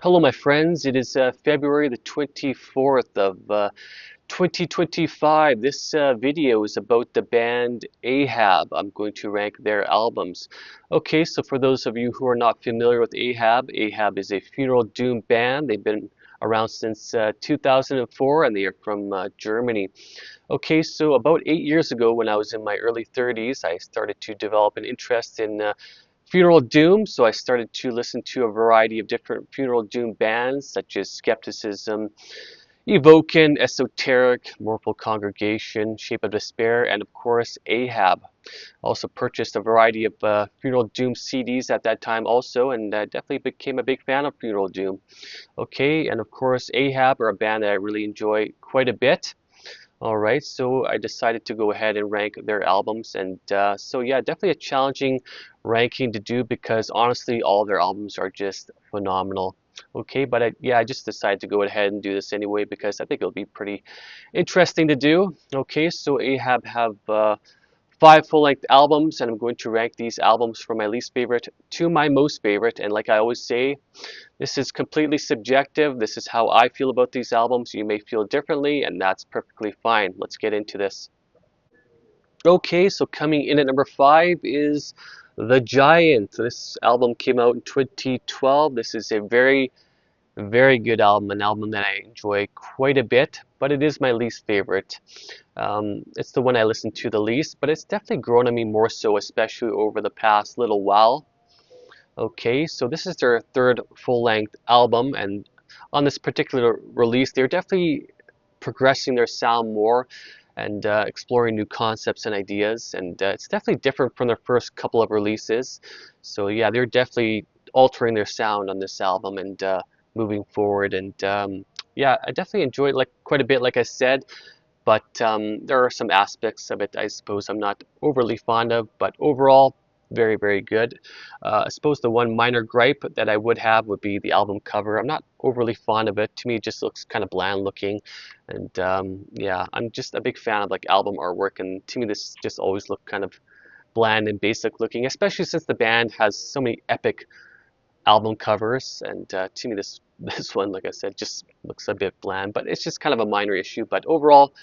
Hello, my friends. It is February the 24th of 2025. This video is about the band Ahab. I'm going to rank their albums. Okay, so for those of you who are not familiar with Ahab, Ahab is a funeral doom band. They've been around since 2004 and they are from Germany. Okay, so about 8 years ago, when I was in my early 30s, I started to develop an interest in funeral doom, so I started to listen to a variety of different funeral doom bands such as Skepticism, Evoken, Esoteric, Mournful Congregation, Shape of Despair, and of course Ahab. Also purchased a variety of funeral doom CDs at that time also, and definitely became a big fan of funeral doom. Okay, and of course Ahab are a band that I really enjoy quite a bit. Alright, so I decided to go ahead and rank their albums, and so yeah, definitely a challenging ranking to do because honestly all their albums are just phenomenal. Okay, but yeah, I just decided to go ahead and do this anyway because I think it'll be pretty interesting to do. Okay, so Ahab have five full-length albums, and I'm going to rank these albums from my least favorite to my most favorite, and like I always say, this is completely subjective. This is how I feel about these albums. You may feel differently, and that's perfectly fine. Let's get into this. Okay, so coming in at number 5 is The Giant. This album came out in 2012. This is a very good album, an album that I enjoy quite a bit, but it is my least favorite. It's the one I listen to the least, but it's definitely grown on me more so, especially over the past little while. Okay, so this is their third full-length album, and on this particular release, they're definitely progressing their sound more and exploring new concepts and ideas, and it's definitely different from their first couple of releases. So yeah, they're definitely altering their sound on this album and moving forward, and yeah, I definitely enjoy it like quite a bit, like I said, but there are some aspects of it I suppose I'm not overly fond of, but overall very good. I suppose the one minor gripe that I would have would be the album cover. I'm not overly fond of it. To me it just looks kind of bland looking, and yeah, I'm just a big fan of like album artwork, and to me this just always looked kind of bland and basic looking, especially since the band has so many epic album covers, and to me this one, like I said, just looks a bit bland, but it's just kind of a minor issue. But overall,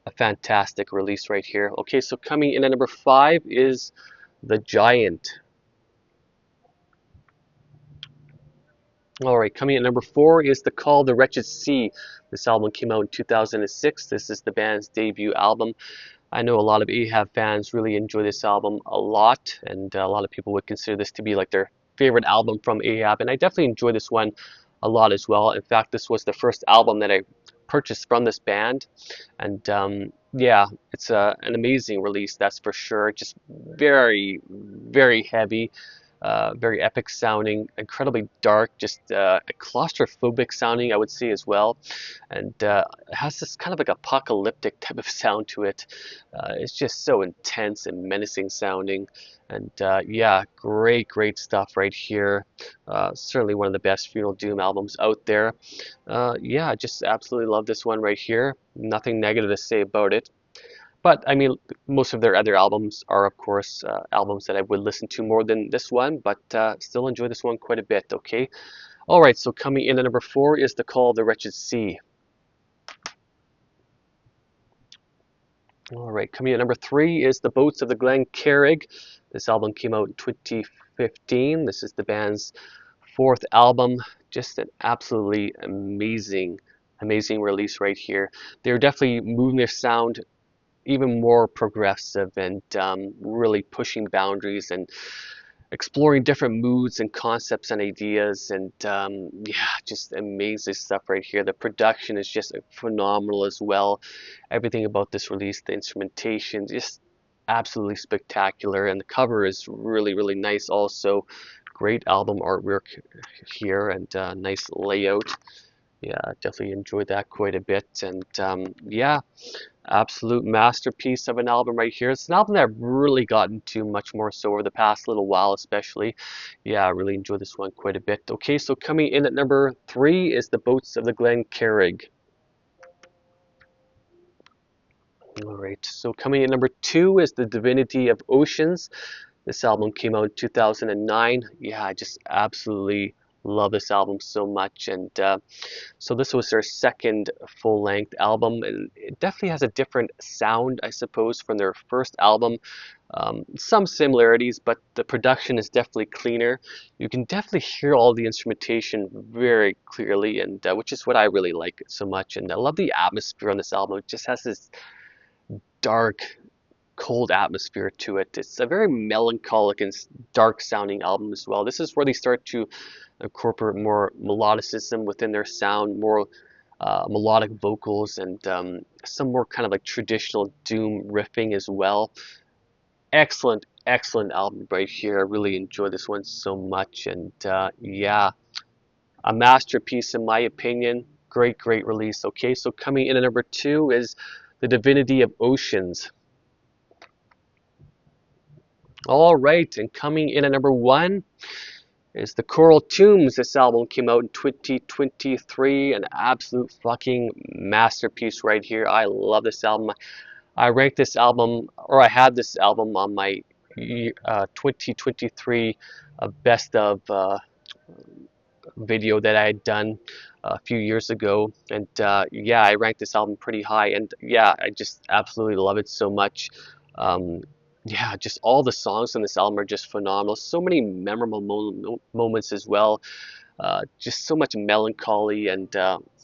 a fantastic release right here. Okay, so coming in at number 5 is The Giant. All right, coming in at number 4 is The Call of the Wretched Sea. This album came out in 2006. This is the band's debut album. I know a lot of Ahab fans really enjoy this album a lot, and a lot of people would consider this to be like their favorite album from Ahab, and I definitely enjoy this one a lot as well. In fact, this was the first album that I purchased from this band, and yeah, it's an amazing release, that's for sure. Just very heavy, very epic sounding, incredibly dark, just claustrophobic sounding, I would say as well, and it has this kind of like apocalyptic type of sound to it. It's just so intense and menacing sounding, and yeah, great stuff right here. Certainly one of the best funeral doom albums out there. Yeah, I just absolutely love this one right here. Nothing negative to say about it. But I mean, most of their other albums are, of course, albums that I would listen to more than this one, but still enjoy this one quite a bit, okay? All right, so coming in at number 4 is The Call of the Wretched Sea. All right, coming in at number 3 is The Boats of the Glen Carrig. This album came out in 2015. This is the band's fourth album. Just an absolutely amazing release right here. They're definitely moving their sound even more progressive and really pushing boundaries and exploring different moods and concepts and ideas, and yeah, just amazing stuff right here. The production is just phenomenal as well. Everything about this release, the instrumentation, just absolutely spectacular, and the cover is really nice also. Great album artwork here, and nice layout. Yeah, definitely enjoyed that quite a bit, and yeah, absolute masterpiece of an album right here. It's an album that I've really gotten to much more so over the past little while, especially. Yeah, I really enjoyed this one quite a bit. Okay, so coming in at number 3 is The Boats of the Glen Carrig. All right, so coming in at number 2 is The Divinity of Oceans. This album came out in 2009. Yeah, I just absolutely Love this album so much. And so this was their second full-length album, and it definitely has a different sound, I suppose, from their first album. Some similarities, but the production is definitely cleaner. You can definitely hear all the instrumentation very clearly, and which is what I really like so much. And I love the atmosphere on this album. It just has this dark, cold atmosphere to it. It's a very melancholic and dark sounding album as well. This is where they start to incorporate more melodicism within their sound, more melodic vocals, and some more kind of like traditional doom riffing as well. Excellent, excellent album right here. I really enjoy this one so much, and yeah, a masterpiece in my opinion. Great, great release. Okay, so coming in at number 2 is The Divinity of Oceans. All right, and coming in at number 1 is The Coral Tombs. This album came out in 2023, an absolute fucking masterpiece right here. I love this album. I ranked this album, or I had this album on my 2023 best of video that I had done a few years ago, and yeah, I ranked this album pretty high, and yeah, I just absolutely love it so much. Um, yeah, just all the songs on this album are just phenomenal. So many memorable moments as well. Just so much melancholy and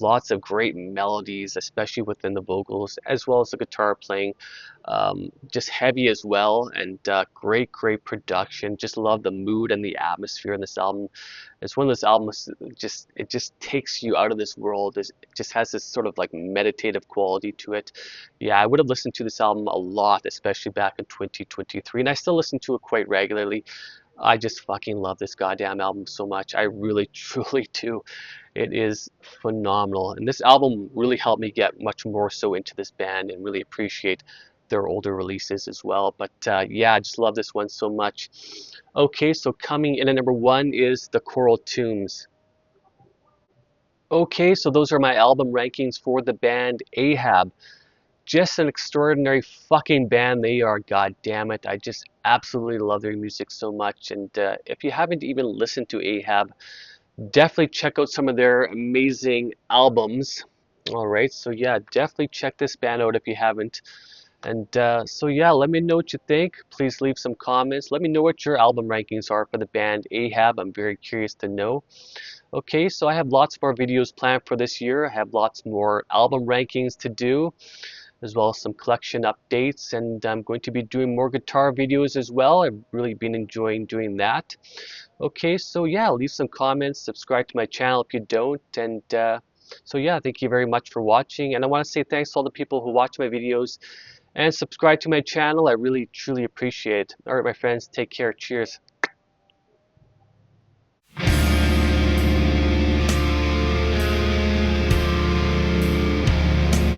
lots of great melodies, especially within the vocals, as well as the guitar playing. Just heavy as well, and great, great production. Just love the mood and the atmosphere in this album. It's one of those albums it just takes you out of this world. It just has this sort of like meditative quality to it. Yeah, I would have listened to this album a lot, especially back in 2023, and I still listen to it quite regularly. I just fucking love this goddamn album so much. I really, truly do. It is phenomenal. And this album really helped me get much more so into this band and really appreciate their older releases as well. But yeah, I just love this one so much. Okay, so coming in at number 1 is The Coral Tombs. Okay, so those are my album rankings for the band Ahab. Just an extraordinary fucking band they are, god damn it. I just absolutely love their music so much. And if you haven't even listened to Ahab, definitely check out some of their amazing albums. All right, so yeah, definitely check this band out if you haven't. And so yeah, let me know what you think. Please leave some comments. Let me know what your album rankings are for the band Ahab. I'm very curious to know. Okay, so I have lots more videos planned for this year. I have lots more album rankings to do, as well as some collection updates, and I'm going to be doing more guitar videos as well. I've really been enjoying doing that. Okay, so yeah, leave some comments, subscribe to my channel if you don't, and so yeah, thank you very much for watching, and I want to say thanks to all the people who watch my videos and subscribe to my channel. I really truly appreciate it. All right, my friends, take care. Cheers.